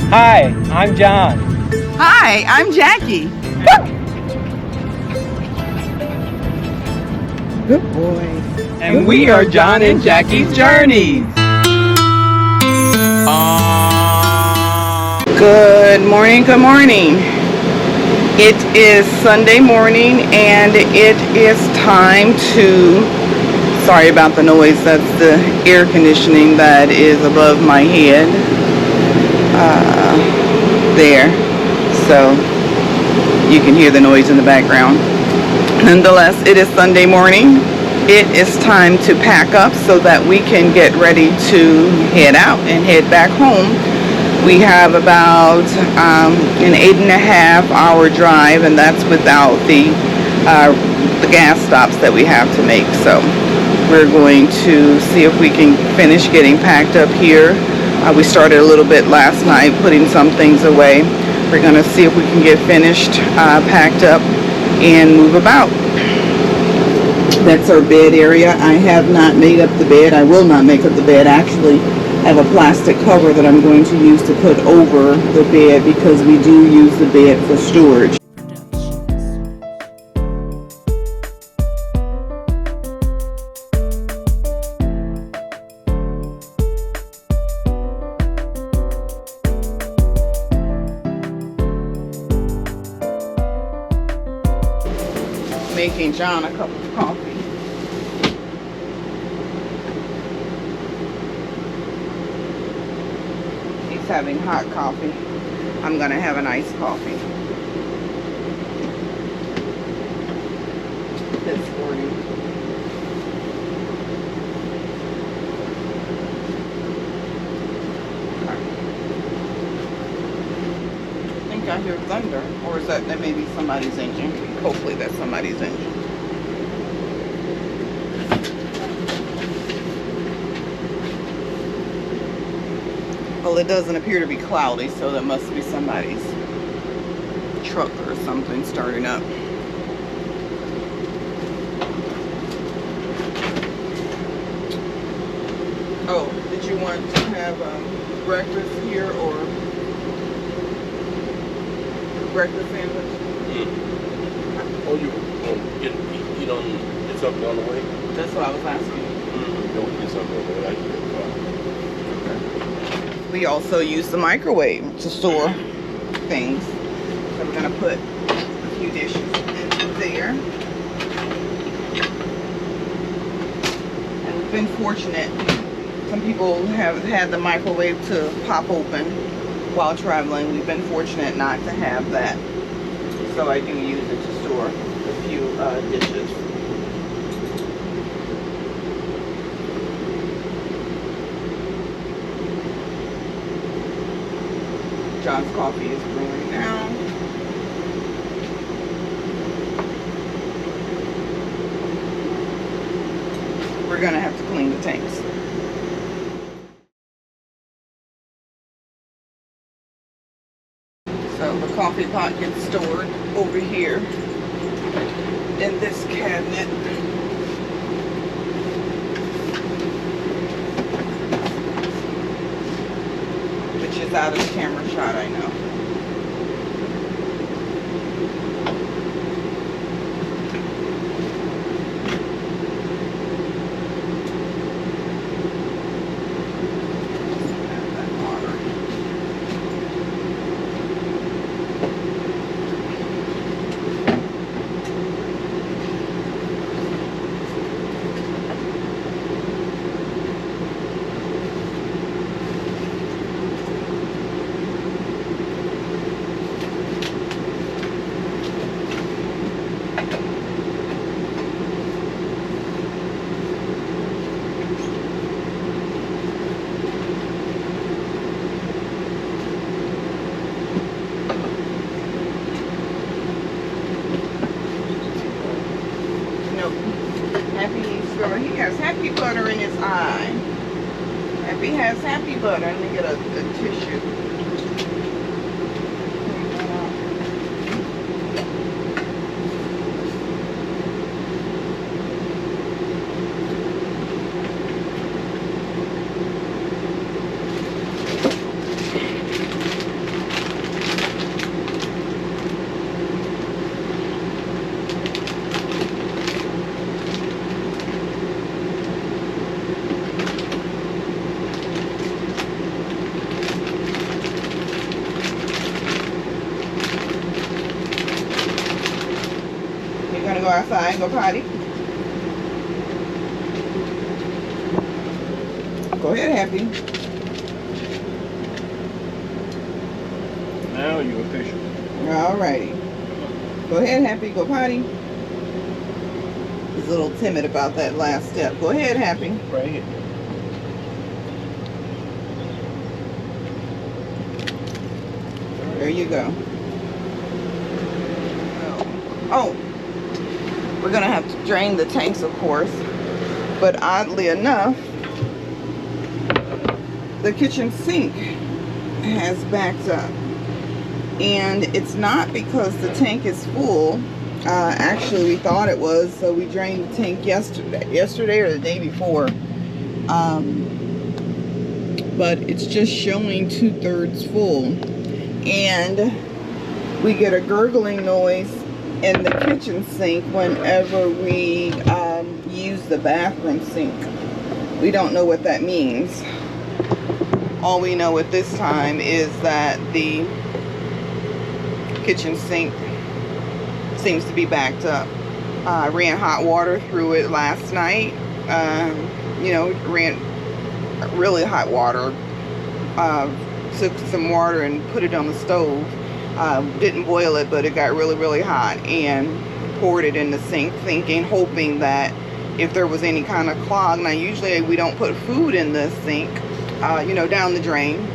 Hi, I'm John. Hi, I'm Jackie. Good boy. And we are John and Jackie's Journeys. Good morning, good morning. It is Sunday morning and it is time to, sorry about the noise, that's the air conditioning that is above my head. There. So you can hear the noise in the background. Nonetheless, it is Sunday morning. It is time to pack up so that we can get ready to head out and head back home. We have about an 8.5 hour drive, and that's without the gas stops that we have to make. So we're going to see if we can finish getting packed up here. We started a little bit last night putting some things away. We're going to see if we can get finished, packed up, and move about. That's our bed area. I have not made up the bed. I will not make up the bed. Actually, I have a plastic cover that I'm going to use to put over the bed because we do use the bed for storage. Making John a cup of coffee. He's having hot coffee. I'm gonna have an iced coffee this morning. I think I hear thunder, or is that may be somebody's engine? Hopefully that's somebody's engine. Well, it doesn't appear to be cloudy, so that must be somebody's truck or something starting up. Oh, did you want to have breakfast here or breakfast sandwich? Oh, you eat on, get something on the way? That's what I was asking. No, we get something on the way. I can We also use the microwave to store things. So we're gonna put a few dishes in there. And we've been fortunate. Some people have had the microwave to pop open while traveling. We've been fortunate not to have that. So I do use it to store a few dishes. John's coffee is brewing now. We're gonna have to clean the tanks. So the coffee pot gets stored over here in this cabinet. Which is out of the camera shot, I know. He has happy butter in his eye. Happy has happy butter. Let me get a tissue. Go outside, go potty. Go ahead, Happy. Now you official. Alrighty. Go ahead, Happy, go potty. He's a little timid about that last step. Go ahead, Happy. Right here. There you go. Oh, we're gonna have to drain the tanks, of course. But oddly enough, the kitchen sink has backed up. And it's not because the tank is full. Actually, we thought it was, so we drained the tank yesterday or the day before. But it's just showing 2/3 full. And we get a gurgling noise in the kitchen sink whenever we use the bathroom sink. We don't know what that means. All we know at this time is that the kitchen sink seems to be backed up. I ran hot water through it last night. You know, ran really hot water. Took some water and put it on the stove. Didn't boil it, but it got really hot, and poured it in the sink, hoping that if there was any kind of clog. Now usually we don't put food in the sink, you know, down the drain.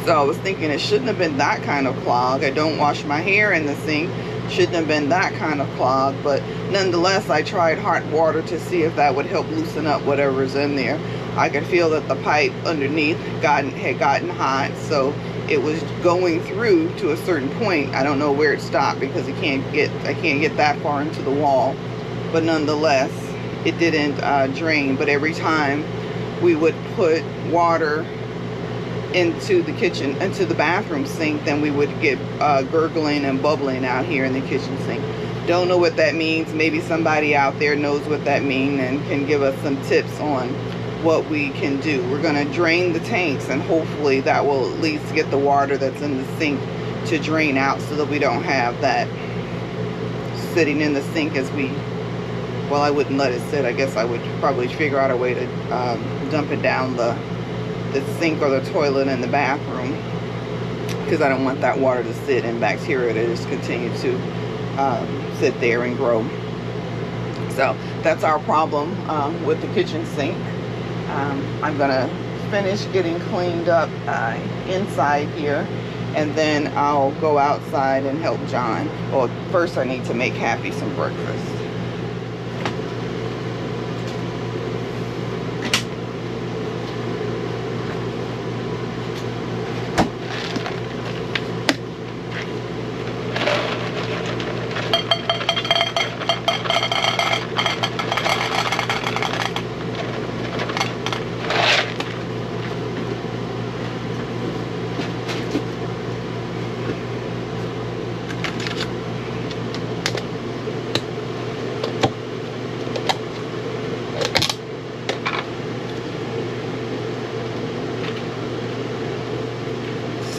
So I was thinking it shouldn't have been that kind of clog. I don't wash my hair in the sink. Shouldn't have been that kind of clog. But nonetheless, I tried hot water to see if that would help loosen up whatever's in there. I could feel that the pipe underneath had gotten hot, so it was going through to a certain point. I don't know where it stopped because I can't get that far into the wall. But nonetheless, it didn't drain. But every time we would put water into the kitchen, into the bathroom sink, then we would get gurgling and bubbling out here in the kitchen sink. Don't know what that means. Maybe somebody out there knows what that means and can give us some tips on what we can do. We're going to drain the tanks, and hopefully that will at least get the water that's in the sink to drain out, so that we don't have that sitting in the sink as we, well, I wouldn't let it sit. I guess I would probably figure out a way to dump it down the sink or the toilet in the bathroom, because I don't want that water to sit and bacteria to just continue to sit there and grow. So that's our problem with the kitchen sink. I'm gonna finish getting cleaned up inside here, and then I'll go outside and help John. Well, first I need to make Happy some breakfast.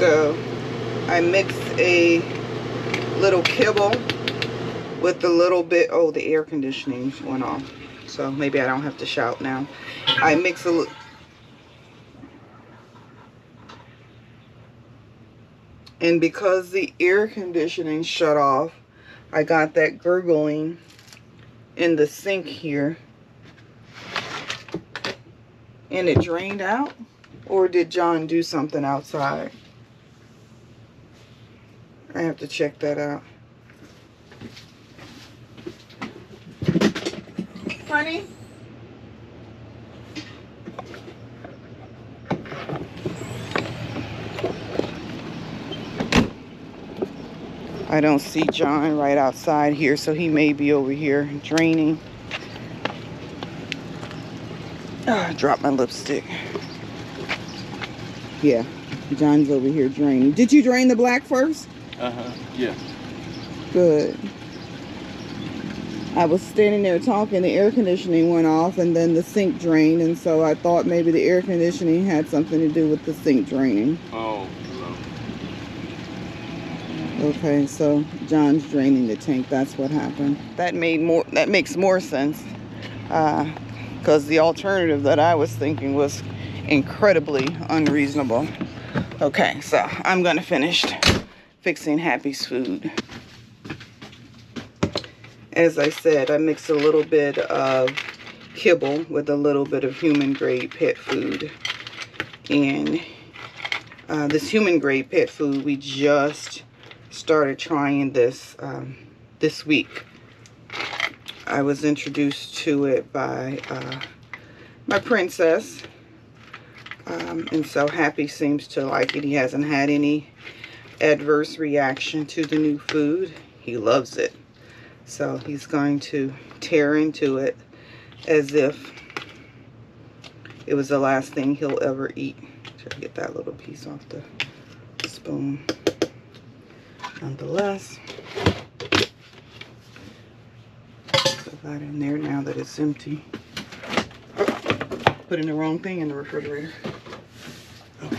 So I mixed a little kibble with a little bit, oh, the air conditioning went off, so maybe I don't have to shout now. I mix a little, and because the air conditioning shut off, I got that gurgling in the sink here, and it drained out. Or did John do something outside? I have to check that out. Honey? I don't see John right outside here, so he may be over here draining. I dropped my lipstick. Yeah, John's over here draining. Did you drain the black first? Yeah. Good. I was standing there talking, the air conditioning went off, and then the sink drained, and so I thought maybe the air conditioning had something to do with the sink draining. Oh, no. Okay, so John's draining the tank. That's what happened. That makes more sense. Because the alternative that I was thinking was incredibly unreasonable. Okay, so I'm gonna finish fixing Happy's food. As I said, I mixed a little bit of kibble with a little bit of human grade pet food. And this human grade pet food, we just started trying this this week. I was introduced to it by my princess, and so Happy seems to like it. He hasn't had any adverse reaction to the new food. He loves it, so he's going to tear into it as if it was the last thing he'll ever eat. Try to get that little piece off the spoon. Nonetheless, put that in there now that it's empty. Oh, put in the wrong thing in the refrigerator. Okay.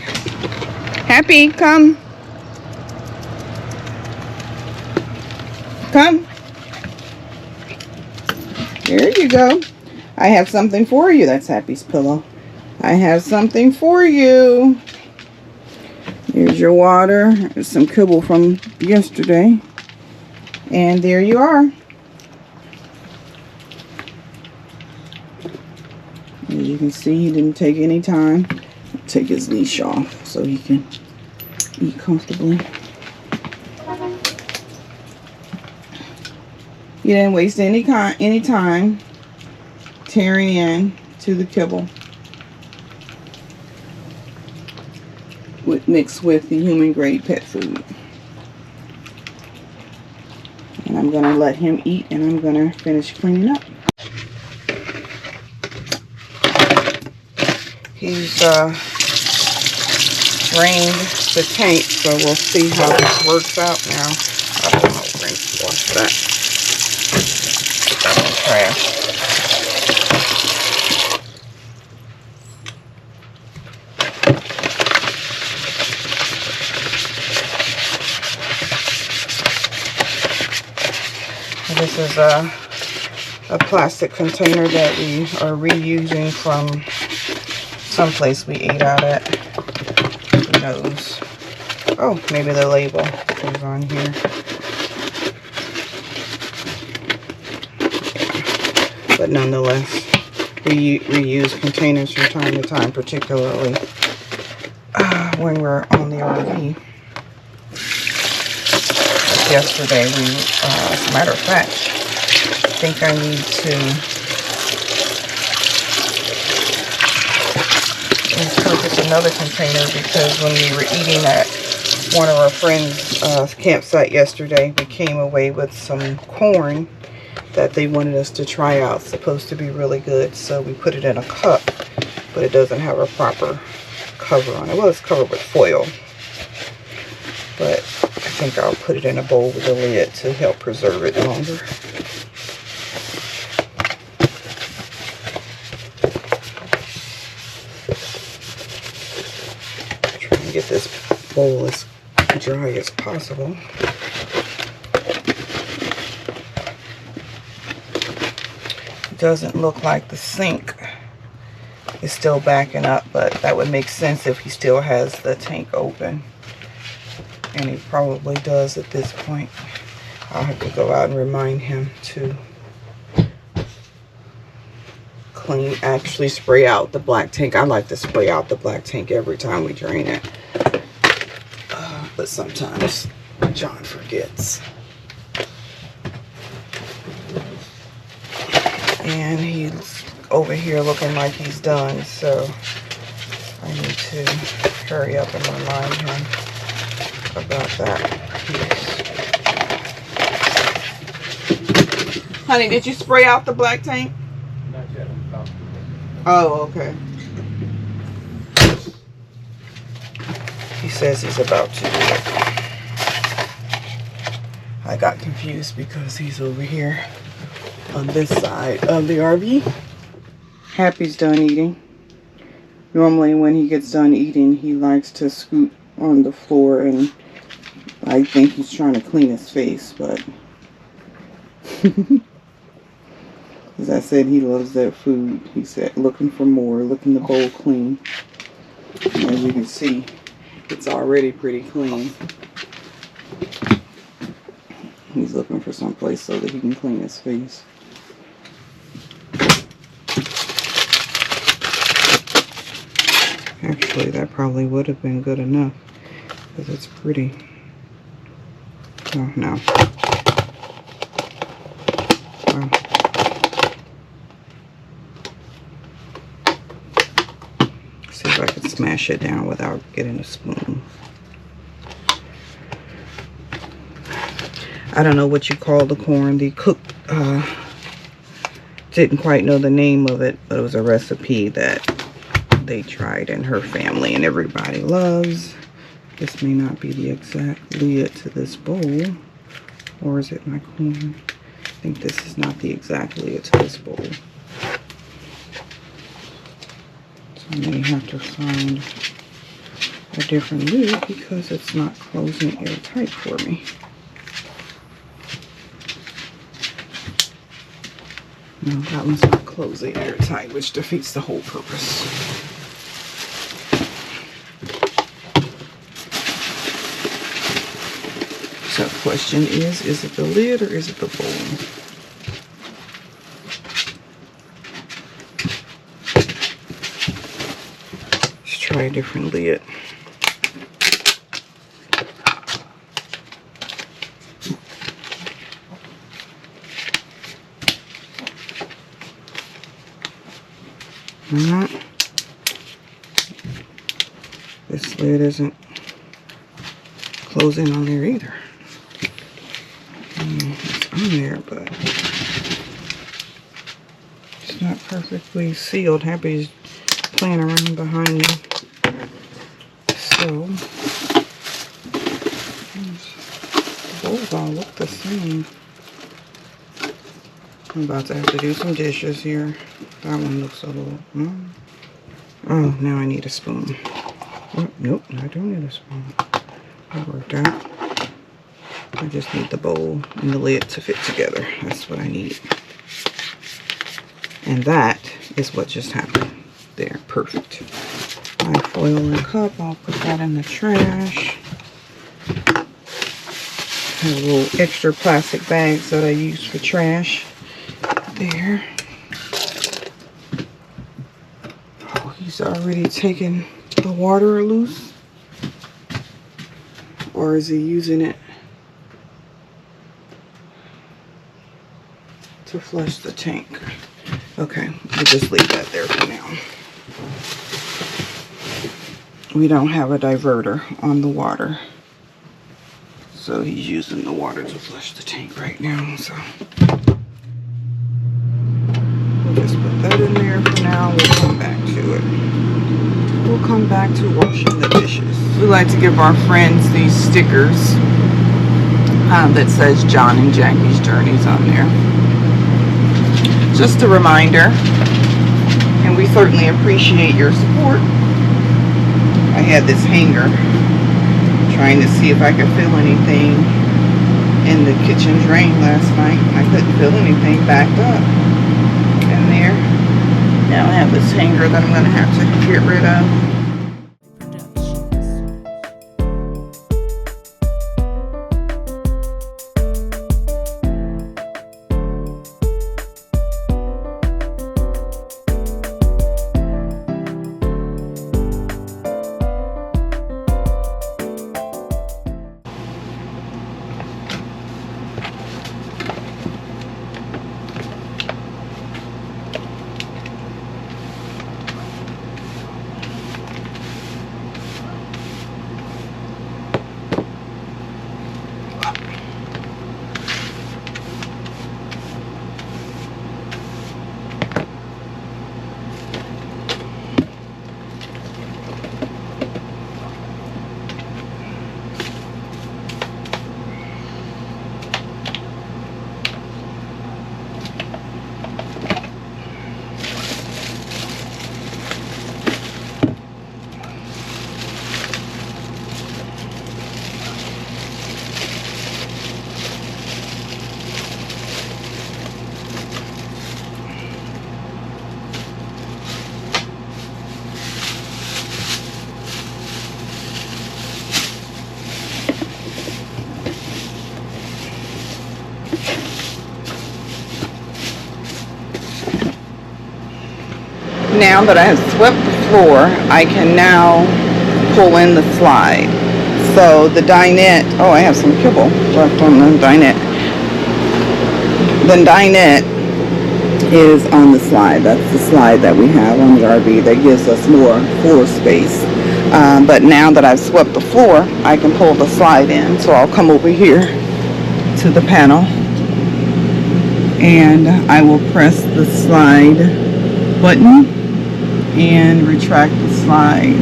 Happy, come. Come. There you go. I have something for you. That's Happy's pillow. I have something for you. Here's your water. There's some kibble from yesterday. And there you are. As you can see, he didn't take any time. Take his leash off so he can eat comfortably. He didn't waste any time tearing in to the kibble mixed with the human grade pet food. And I'm going to let him eat, and I'm going to finish cleaning up. He's drained the tank, so we'll see how this works out now. I don't know, rinse, wash that. Put that in the trash. This is a plastic container that we are reusing from someplace we ate out at. Who knows? Oh, maybe the label is on here. Yeah. But nonetheless, we reuse containers from time to time, particularly when we're on the RV. Yesterday, as a matter of fact, I think I need to purchase another container, because when we were eating at one of our friends' campsite yesterday, we came away with some corn that they wanted us to try out. It's supposed to be really good, so we put it in a cup, but it doesn't have a proper cover on it. Well, it's covered with foil, but I think I'll put it in a bowl with a lid to help preserve it longer. Try and get this bowl as dry as possible. It doesn't look like the sink is still backing up, but that would make sense if he still has the tank open. And he probably does at this point. I'll have to go out and remind him to actually spray out the black tank. I like to spray out the black tank every time we drain it. But sometimes John forgets. And he's over here looking like he's done, so I need to hurry up and remind him about that piece. Honey, did you spray out the black tank? Not yet. I'm about to. Oh, okay. He says he's about to do it. I got confused because he's over here on this side of the RV. Happy's done eating. Normally when he gets done eating, he likes to scoot on the floor and I think he's trying to clean his face, but as I said, he loves that food. He said, looking for more, looking the bowl clean. And as you can see, it's already pretty clean. He's looking for some place so that he can clean his face. Actually, that probably would have been good enough because it's pretty. Oh, no. Wow. See if I can smash it down without getting a spoon. I don't know what you call the corn. The cook didn't quite know the name of it, but it was a recipe that they tried in her family and everybody loves. This may not be the exact lid to this bowl. Or is it my corn? I think this is not the exact lid to this bowl. So I may have to find a different lid because it's not closing airtight for me. No, that one's not closing airtight, which defeats the whole purpose. So the question is it the lid or is it the bowl? Let's try a different lid. This lid isn't closing on there either. It's on there, but it's not perfectly sealed. Happy's playing around behind me. So, the bowls all look the same. I'm about to have to do some dishes here. That one looks a little... Oh, now I need a spoon. Oh, nope, I don't need a spoon. That worked out. I just need the bowl and the lid to fit together. That's what I need. And that is what just happened. There, perfect. My foil and cup, I'll put that in the trash. Have little extra plastic bags that I use for trash. There. Oh, he's already taken the water loose. Or is he using it to flush the tank? Okay, we'll just leave that there for now. We don't have a diverter on the water, so he's using the water to flush the tank right now. So we'll just put that in there for now. We'll come back to it. We'll come back to washing the dishes. We like to give our friends these stickers that says John and Jackie's Journeys on there. Just a reminder, and we certainly appreciate your support. I had this hanger trying to see if I could fill anything in the kitchen drain last night. I couldn't fill anything backed up in there. Now I have this hanger that I'm going to have to get rid of. now that I have swept the floor, I can now pull in the slide. So the dinette, oh, I have some kibble left on the dinette. The dinette is on the slide. That's the slide that we have on the RV that gives us more floor space. But now that I've swept the floor, I can pull the slide in. So I'll come over here to the panel and I will press the slide button and retract the slide.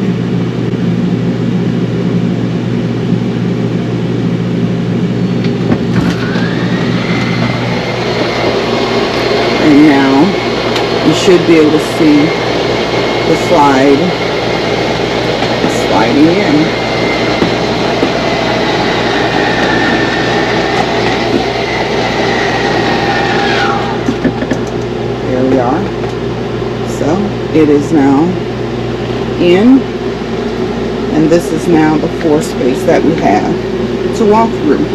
And now you should be able to see the slide sliding in. There we are. So it is now in, and this is now the floor space that we have to walk through.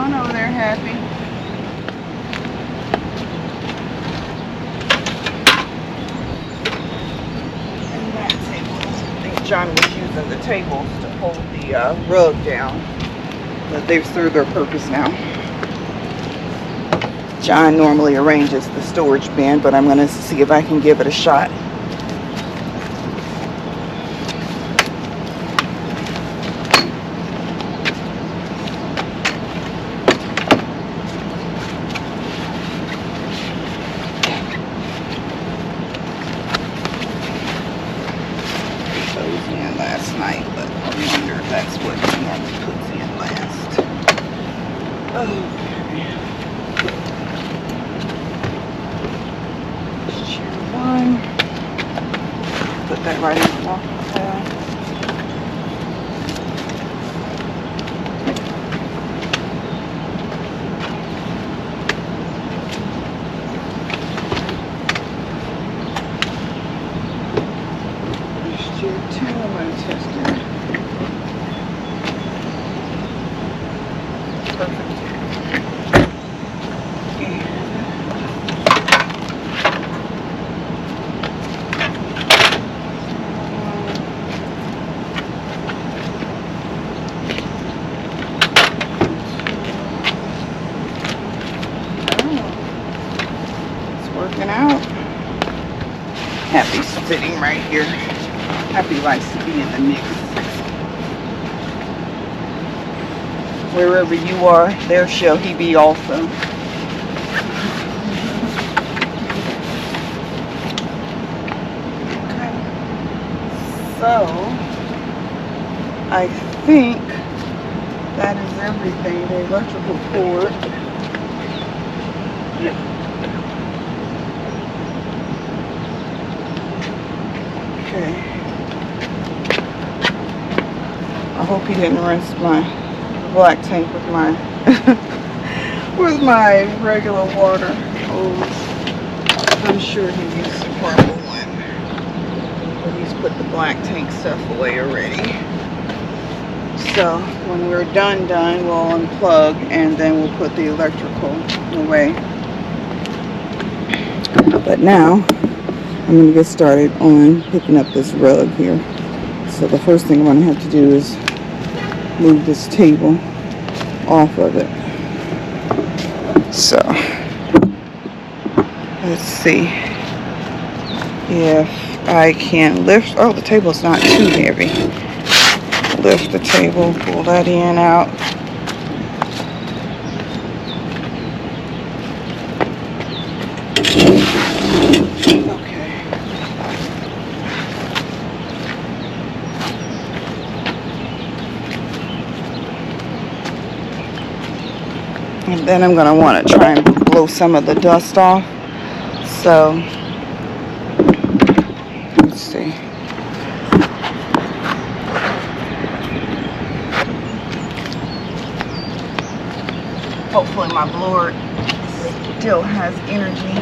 Over there, Happy. And that table, I think John was using the tables to hold the rug down, but they've served their purpose now. John normally arranges the storage bin, but I'm going to see if I can give it a shot. Last night, but I wonder if that's what he normally puts in last. Okay. Chair 1. Put that right in the walking pad. Chair 2, I'm going to test it. Perfect. It's working out. Happy's sitting right here. Happy likes to be in the mix. Wherever you are, there shall he be also. Okay. So, I think that is everything. The electrical cord. Okay. I hope he didn't rinse my black tank with my with my regular water hose. I'm sure he used the purple one, but he's put the black tank stuff away already. So when we're done, we'll unplug and then we'll put the electrical away. But now I'm going to get started on picking up this rug here. So the first thing I'm going to have to do is move this table off of it. So let's see if I can lift. Oh, the table's not too heavy. Lift the table, pull that in out. Okay. And then I'm going to want to try and blow some of the dust off. So, let's see. Hopefully my blower still has energy.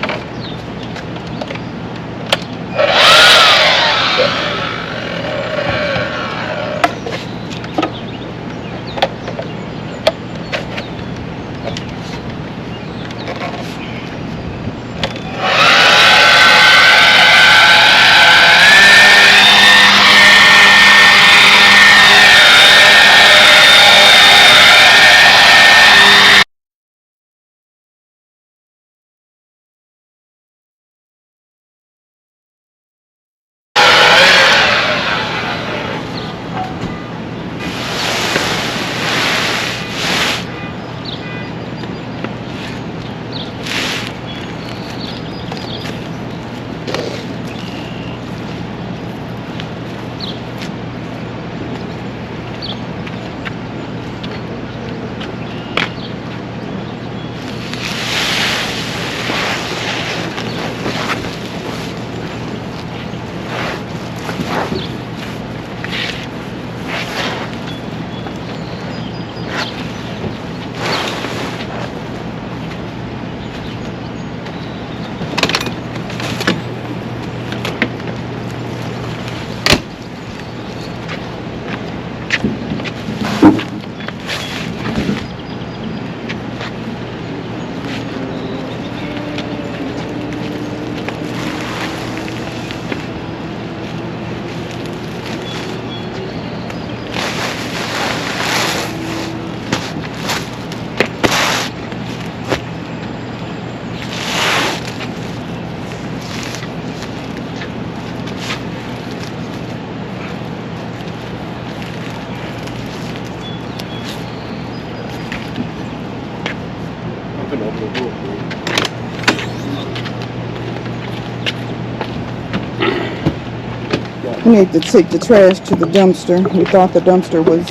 We need to take the trash to the dumpster. We thought the dumpster was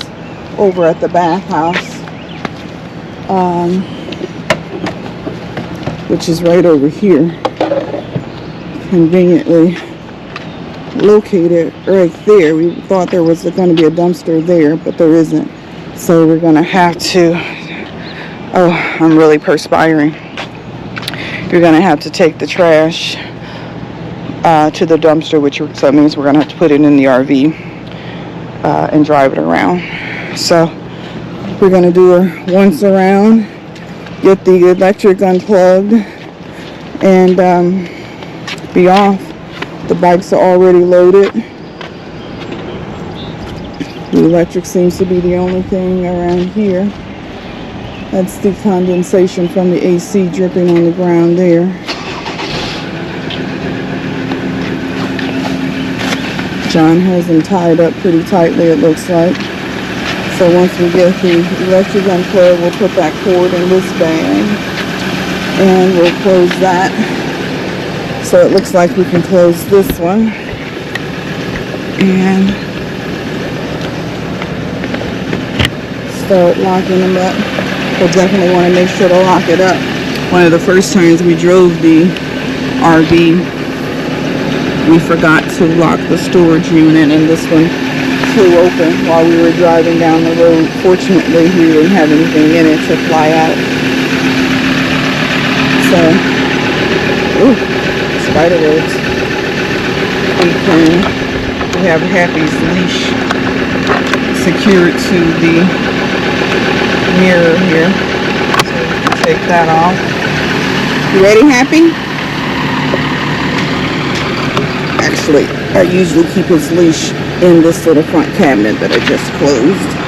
over at the bathhouse, which is right over here. Conveniently located right there. We thought there was going to be a dumpster there, but there isn't. So we're going to have to, oh, I'm really perspiring. You're going to have to take the trash to the dumpster, which so that means we're going to have to put it in the RV and drive it around. So we're going to do a once around, get the electric unplugged, and be off. The bikes are already loaded. The electric seems to be the only thing around here. That's the condensation from the AC dripping on the ground there. John has them tied up pretty tightly, it looks like. So once we get the electric unplugged, we'll put that cord in this bag and we'll close that. So it looks like we can close this one and start locking them up. We'll definitely want to make sure to lock it up. One of the first times we drove the RV, we forgot to lock the storage unit, and this one flew open while we were driving down the road. Fortunately, we didn't have anything in it to fly out. So, ooh, spider webs. We have Happy's leash secured to the mirror here. So we can take that off. You ready, Happy? Actually, I usually keep his leash in this little front cabinet that I just closed.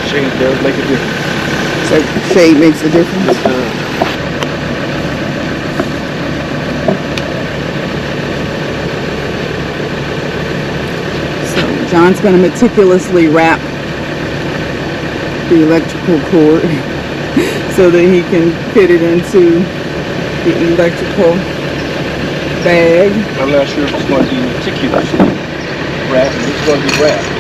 Shade does make a difference. So shade makes a difference. So John's going to meticulously wrap the electrical cord so that he can fit it into the electrical bag. I'm not sure if it's going to be meticulously wrapped, but it's going to be wrapped.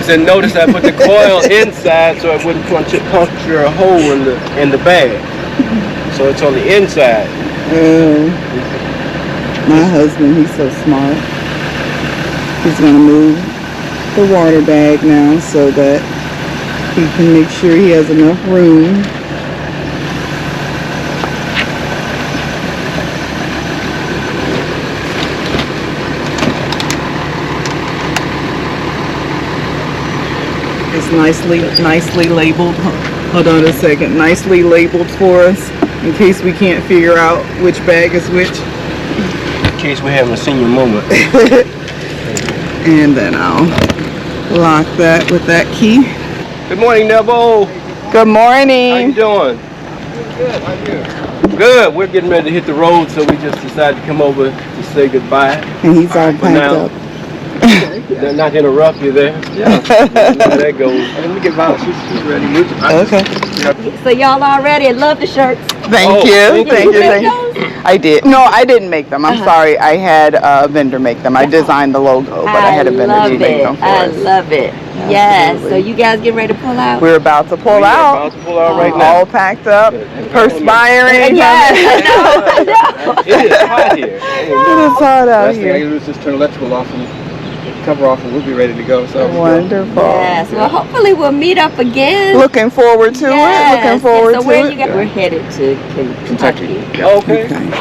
And notice I put the coil inside so it wouldn't puncture a hole in the bag. So it's on the inside. Oh, my husband, he's so smart. He's going to move the water bag now so that he can make sure he has enough room. It's nicely labeled. Hold on a second. Nicely labeled for us in case we can't figure out which bag is which. In case we have a senior moment. And then I'll lock that with that key. Good morning, Neville. Good morning. How you doing? Good. How you? Good. We're getting ready to hit the road, so we just decided to come over to say goodbye. And he's all packed up. They're not gonna rough you there. Yeah. How that goes. Let me get Val. She's ready. Okay. So y'all all ready? I love the shirts. Thank you. thank you. Thank you. I did. No, I didn't make them. I'm sorry. I had a vendor make them. I designed the logo, but I had a vendor make them for us. I love it. Yes. So you guys get ready to pull out? We're about to pull out. About to pull out right now. All packed up, perspiring. Yes, I know. It is hot here. It is hot out Last thing I here. can do is just turn electrical off and cover off, and we'll be ready to go. So Wonderful. Yes. Well, hopefully we'll meet up again. Looking forward to it. Looking forward So to where it. you guys? We're headed to Kentucky. Okay. And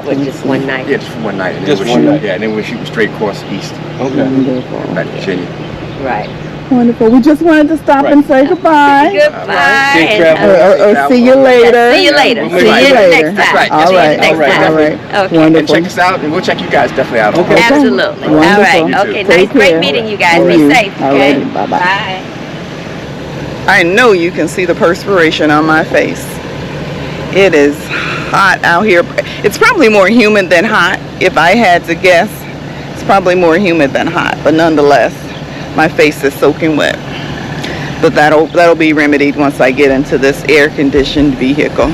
for just one night. yeah, just for one night. And Just then one night. Yeah, and then we'll shoot straight course east, Okay. back to Virginia. Right. Wonderful. We just wanted to stop and say goodbye. Goodbye. Safe and, travel. Or see you later. See you later. We'll See make you it. next time. That's right. All See you right. next time. All right. Okay. And Wonderful. check us out, and we'll check you guys definitely out. Okay. Absolutely. All Wonderful. right. You Okay. too. Nice, Take great care. meeting you guys. And Be you. safe. All Okay. righty. Bye-bye. Bye. I know you can see the perspiration on my face. It is hot out here. It's probably more humid than hot. If I had to guess, it's probably more humid than hot. But nonetheless, my face is soaking wet. But that'll be remedied once I get into this air-conditioned vehicle.